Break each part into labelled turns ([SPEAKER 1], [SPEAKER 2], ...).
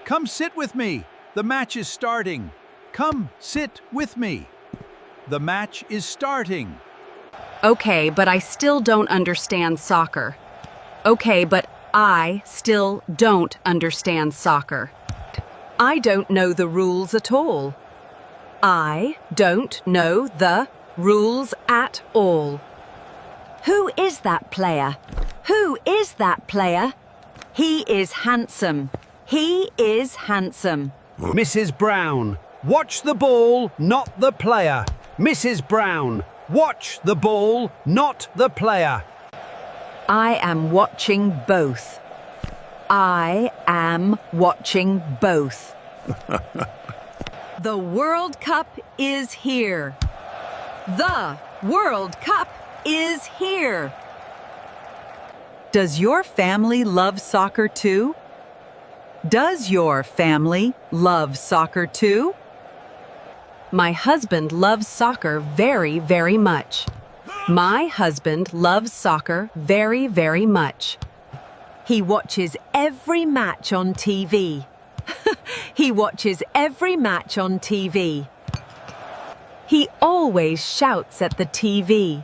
[SPEAKER 1] Come sit with me. The match is starting. Come sit with me. The match is starting.
[SPEAKER 2] Okay, but I still don't understand soccer. Okay, but I still don't understand soccer. I don't know the rules at all. I don't know the rules at all. Who is that player? Who is that player? He is handsome. He is handsome.
[SPEAKER 1] Mrs. Brown, watch the ball, not the player. Mrs. Brown, watch the ball, not the player.
[SPEAKER 2] I am watching both. I am watching both. The World Cup is here. The World Cup is here. Does your family love soccer too? Does your family love soccer too? My husband loves soccer very, very much. My husband loves soccer very, very much. He watches every match on TV. He watches every match on TV. He always shouts at the TV.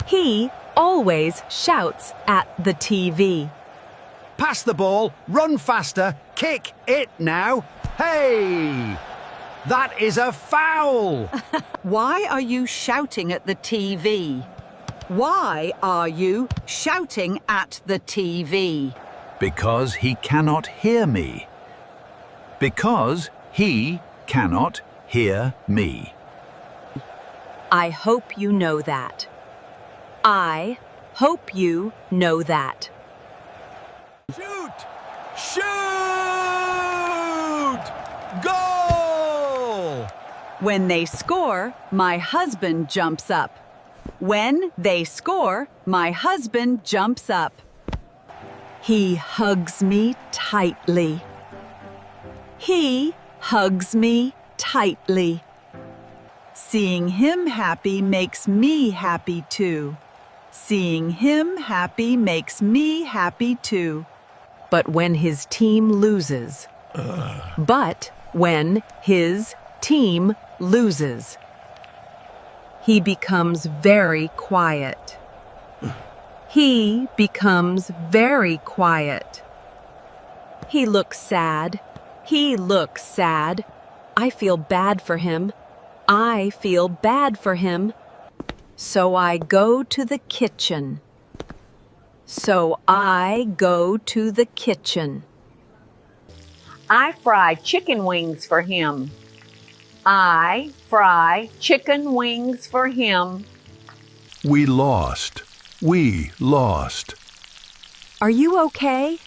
[SPEAKER 2] He always shouts at the TV.
[SPEAKER 1] Pass the ball, run faster, kick it now. Hey! That is a foul!
[SPEAKER 3] Why are you shouting at the TV? Why are you shouting at the TV?
[SPEAKER 1] Because he cannot hear me. Because he cannot hear me.
[SPEAKER 2] I hope you know that. I hope you know that.
[SPEAKER 1] Shoot! Shoot! Goal!
[SPEAKER 2] When they score, my husband jumps up. When they score, my husband jumps up. He hugs me tightly. He hugs me tightly. Seeing him happy makes me happy too. Seeing him happy makes me happy too. But when his team loses. But when his team loses. He becomes very quiet. He becomes very quiet. He looks sad. He looks sad. I feel bad for him. I feel bad for him. So I go to the kitchen. So I go to the kitchen.
[SPEAKER 4] I fry chicken wings for him. I fry chicken wings for him.
[SPEAKER 5] We lost. We lost.
[SPEAKER 2] Are you okay?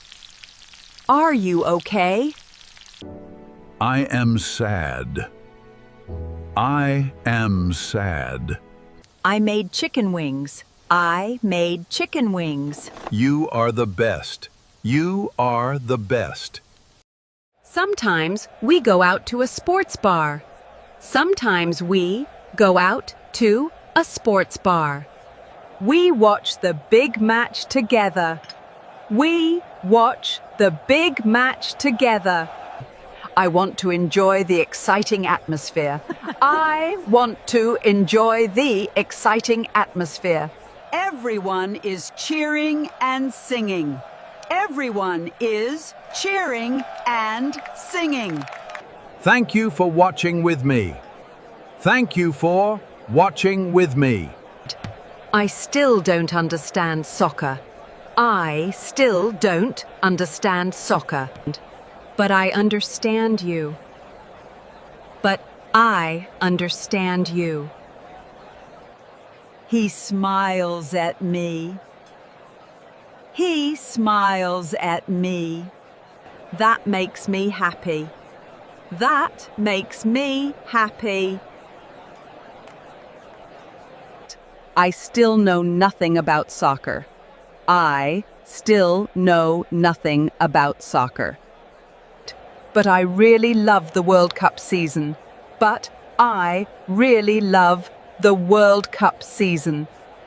[SPEAKER 2] Are you okay?
[SPEAKER 5] I am sad. I am sad.
[SPEAKER 2] I made chicken wings. I made chicken wings.
[SPEAKER 5] You are the best. You are the best.
[SPEAKER 2] Sometimes we go out to a sports bar. Sometimes we go out to a sports bar. We watch the big match together. We watch the big match together. I want to enjoy the exciting atmosphere. I want to enjoy the exciting atmosphere. Everyone is cheering and singing. Everyone is cheering and singing.
[SPEAKER 1] Thank you for watching with me. Thank you for watching with me.
[SPEAKER 2] I still don't understand soccer. I still don't understand soccer. But I understand you. But I understand you. He smiles at me. He smiles at me. That makes me happy. That makes me happy. I still know nothing about soccer. I still know nothing about soccer. But I really love the World Cup season. But I really love the World Cup season.